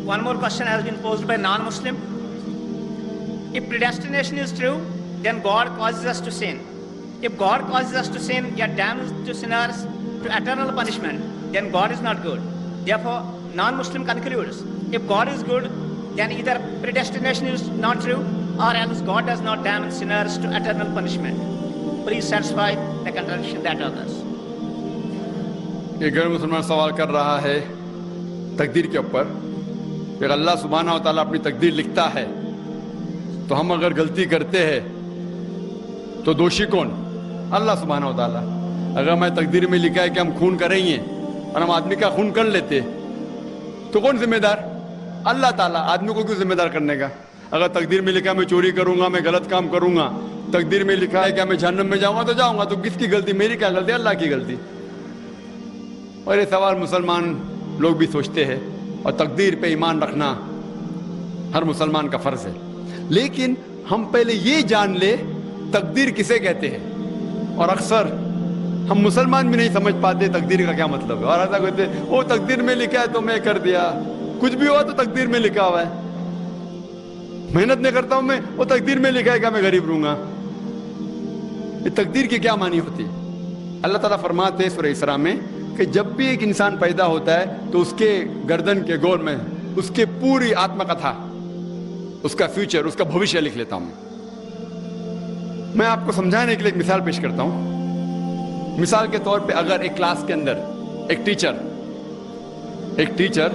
one more question has been posed by non-Muslim. If predestination is true, then God causes us to sin. If God causes us to sin, yet damns to sinners to eternal punishment, then God is not good. Therefore, non-Muslim concludes, if God is good, then either predestination is not true, or else God does not damn sinners to eternal punishment. Please satisfy the contradiction that others. یہ غیر مسلمان سوال کر رہا ہے تقدیر کے اوپر کہ اللہ سبحانہ و تعالیٰ اپنی تقدیر لکھتا ہے تو ہم اگر غلطی کرتے ہیں تو دوشی کون؟ اللہ سبحانہ و تعالیٰ. اگر میں تقدیر میں لکھا ہے کہ ہم خون کریں گے اور ہم آدمی کا خون کر لیتے تو کون ذمہ دار؟ اللہ تعالیٰ. آدمی کو کیوں ذمہ دار کرنے کا؟ اگر تقدیر میں لکھا ہے میں چوری کروں گا، میں غلط کام کروں گا، تقدیر میں لکھا ہے کہ میں جہنم میں جاؤں گا تو جاؤں گا، تو کس کی غلطی؟ میری کیا غلطی؟ اللہ کی غلطی. اور یہ سوال مسلمان لوگ بھی سوچتے ہیں، اور تقدیر پہ ایمان رکھنا ہر مسلمان کا فرض ہے. لیکن ہم پہلے یہ جان لے تقدیر کسے کہتے ہیں. اور اکثر ہم مسلمان بھی نہیں سمجھ پاتے تقدیر کا کیا مطلب ہے، اور ایسا کہتے ہیں وہ تقدیر میں لکھا ہے تو میں کر دیا، کچھ بھی ہوا تو تقدیر میں لکھا ہوا ہے. محنت نہیں کرتا ہوں میں، وہ تقدیر میں لکھا ہے کہ میں غریب رہوں گا. یہ تقدیر کی کیا معنی ہوتی ہے؟ اللہ تعالیٰ فرماتے ہیں سورہ اسراء میں کہ جب بھی ایک انسان پیدا ہوتا ہے تو اس کے گردن کے گور میں اس کے پوری آتم کتھا، اس کا فیوچر، اس کا بھوشیہ لکھ لیتا ہوں. میں آپ کو سمجھانے کے لیے ایک مثال پیش کرتا ہوں. مثال کے طور پہ اگر ایک کلاس کے اندر ایک ٹیچر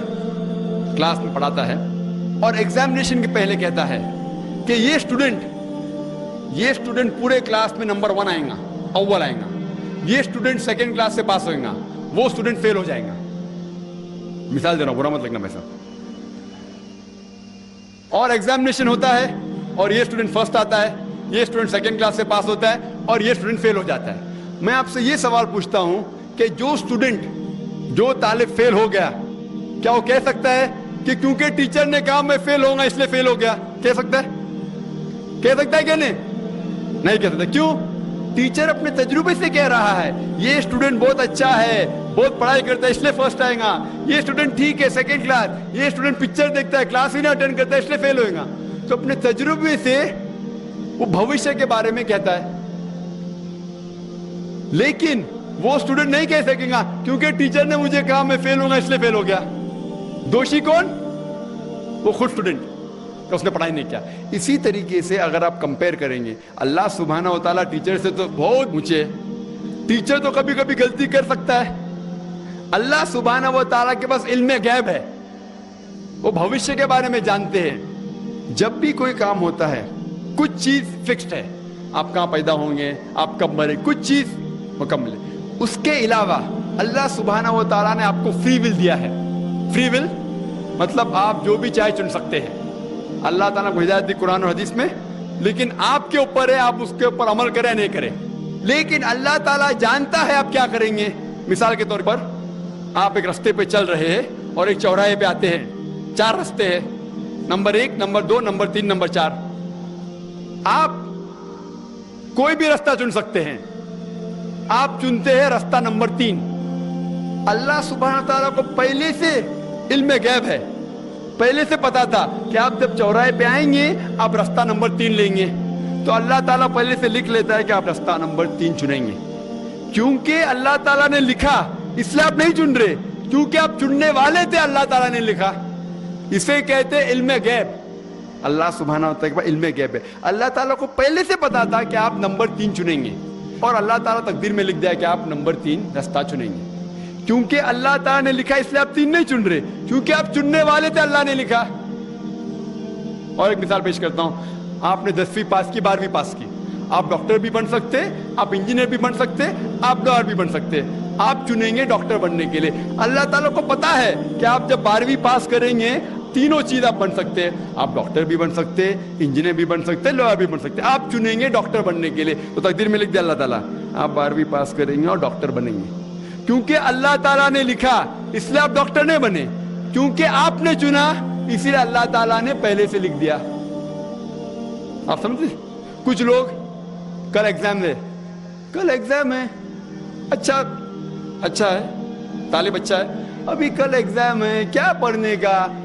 کلاس میں پڑھاتا ہے اور ایگزامینیشن کے پہلے کہتا ہے کہ یہ اسٹوڈنٹ پورے کلاس میں نمبر 1 آئیں گا، اول آئیں گا، یہ اسٹوڈنٹ سیکنڈ کلاس سے پاس ہوئیں گا، وہ اسٹوڈنٹ فیل ہو جائیں گا. مثال دے رہا ہوں، برا مت لگنا میرے ساتھ. اور ایگزامینیشن ہوتا ہے اور یہ اسٹوڈنٹ فرسٹ آتا ہے، یہ اسٹوڈنٹ سیکنڈ کلاس سے پاس ہوتا ہے اور یہ اسٹوڈنٹ فیل ہو جاتا ہے. میں آپ سے یہ سوال پوچھتا ہوں کہ جو طالب فیل ہو گیا، کیا وہ کہہ سکتا ہے کہ کیونکہ ٹیچر نے کہا میں فیل ہوں گا اس لیے فیل ہو گیا؟ کہہ سکتا ہے کہ نہیں کہہ سکتا. کیوں؟ ٹیچر اپنے تجربے سے کہہ رہا ہے یہ اسٹوڈنٹ بہت اچھا ہے، بہت پڑھائی کرتا ہے اس لیے فرسٹ آئے گا، یہ اسٹوڈنٹ ٹھیک ہے سیکنڈ کلاس، یہ اسٹوڈنٹ پکچر دیکھتا ہے کلاس ہی نہ اٹینڈ کرتا ہے اس لیے فیل ہوئے گا. تو اپنے تجربے سے وہ بھوشیہ کے بارے میں کہتا ہے. لیکن وہ اسٹوڈنٹ نہیں کہہ سکے گا کیونکہ ٹیچر نے مجھے کہا میں فیل ہوں گا اس لیے فیل ہو گیا. دوشی کون؟ وہ خود اسٹوڈنٹ کہ اس نے پڑھائی نہیں کیا. اسی طریقے سے اگر آپ کمپیئر کریں گے، اللہ سبحانہ و تعالیٰ ٹیچر سے تو بہت اونچے. ٹیچر تو کبھی کبھی غلطی کر سکتا ہے. اللہ سبحانہ و تعالیٰ کے پاس علم غیب ہے، وہ بھوشیہ کے بارے میں جانتے ہیں. جب بھی کوئی کام ہوتا ہے کچھ چیز فکسڈ ہے، آپ کہاں پیدا ہوں گے، آپ کب مرے، کچھ چیز مکمل ہے. اس کے علاوہ اللہ سبحانہ و تعالیٰ نے آپ کو فری ول دیا ہے. فری ول مطلب آپ جو بھی چاہے چن سکتے ہیں. اللہ تعالیٰ کو ہدایت دی قرآن اور حدیث میں، لیکن آپ کے اوپر ہے آپ اس کے اوپر عمل کریں نہیں کریں. لیکن اللہ تعالیٰ جانتا ہے آپ کیا کریں گے. مثال کے طور پر آپ ایک رستے پہ چل رہے ہیں اور ایک چوراہے پہ آتے ہیں، 4 رستے ہیں، نمبر 1، نمبر 2، نمبر 3، نمبر 4. آپ کوئی بھی رستہ چن سکتے ہیں. آپ چنتے ہیں رستہ نمبر 3. اللہ سبحانہ تعالیٰ کو پہلے سے علم غیب ہے، پہلے سے پتا تھا کہ آپ جب چوراہے پہ آئیں گے آپ رستہ نمبر 3 لیں گے. تو اللہ تعالیٰ پہلے سے لکھ لیتا ہے کہ آپ رستہ نمبر 3 چنیں گے. کیونکہ اللہ تعالیٰ نے لکھا اس لیے آپ نہیں چن رہے، کیونکہ آپ چننے والے تھے، اللہ تعالیٰ نے لکھا. اسے کہتے علم غیب. اللہ سبحانہ و تعالیٰ علم غیب ہے. اللہ تعالیٰ کو پہلے سے پتا تھا کہ آپ نمبر 3 چنیں گے، اور اللہ تعالیٰ تقدیر میں لکھ دیا کہ آپ نمبر 3 رستہ چنیں گے. کیونکہ اللہ تعالیٰ نے لکھا اس لیے آپ 3 نہیں چن رہے، کیونکہ آپ چننے والے تھے، اللہ نے لکھا. اور ایک مثال پیش کرتا ہوں. آپ نے 10ویں پاس کی، 12ویں پاس کی، آپ ڈاکٹر بھی بن سکتے، آپ انجینئر بھی بن سکتے، آپ لایر بھی بن سکتے. آپ چنیں گے ڈاکٹر بننے کے لیے. اللہ تعالیٰ کو پتا ہے کہ آپ جب 12ویں پاس کریں گے تینوں چیز آپ بن سکتے ہیں. آپ ڈاکٹر بھی بن سکتے، انجینئر بھی بن سکتے، لایر بھی بن سکتے. آپ چنیں گے ڈاکٹر بننے کے لیے. تو تقدیر میں لکھ دیا اللہ تعالیٰ آپ 12ویں پاس کریں گے اور ڈاکٹر بنیں گے. کیونکہ اللہ تعالیٰ نے لکھا اس لیے آپ ڈاکٹر نہیں بنے، کیونکہ آپ نے چنا اسی لیے اللہ تعالیٰ نے پہلے سے لکھ دیا. آپ سمجھتے؟ کچھ لوگ کل ایگزام ہے، اچھا ہے، طالب اچھا ہے، ابھی کل ایگزام ہے، کیا پڑھنے کا،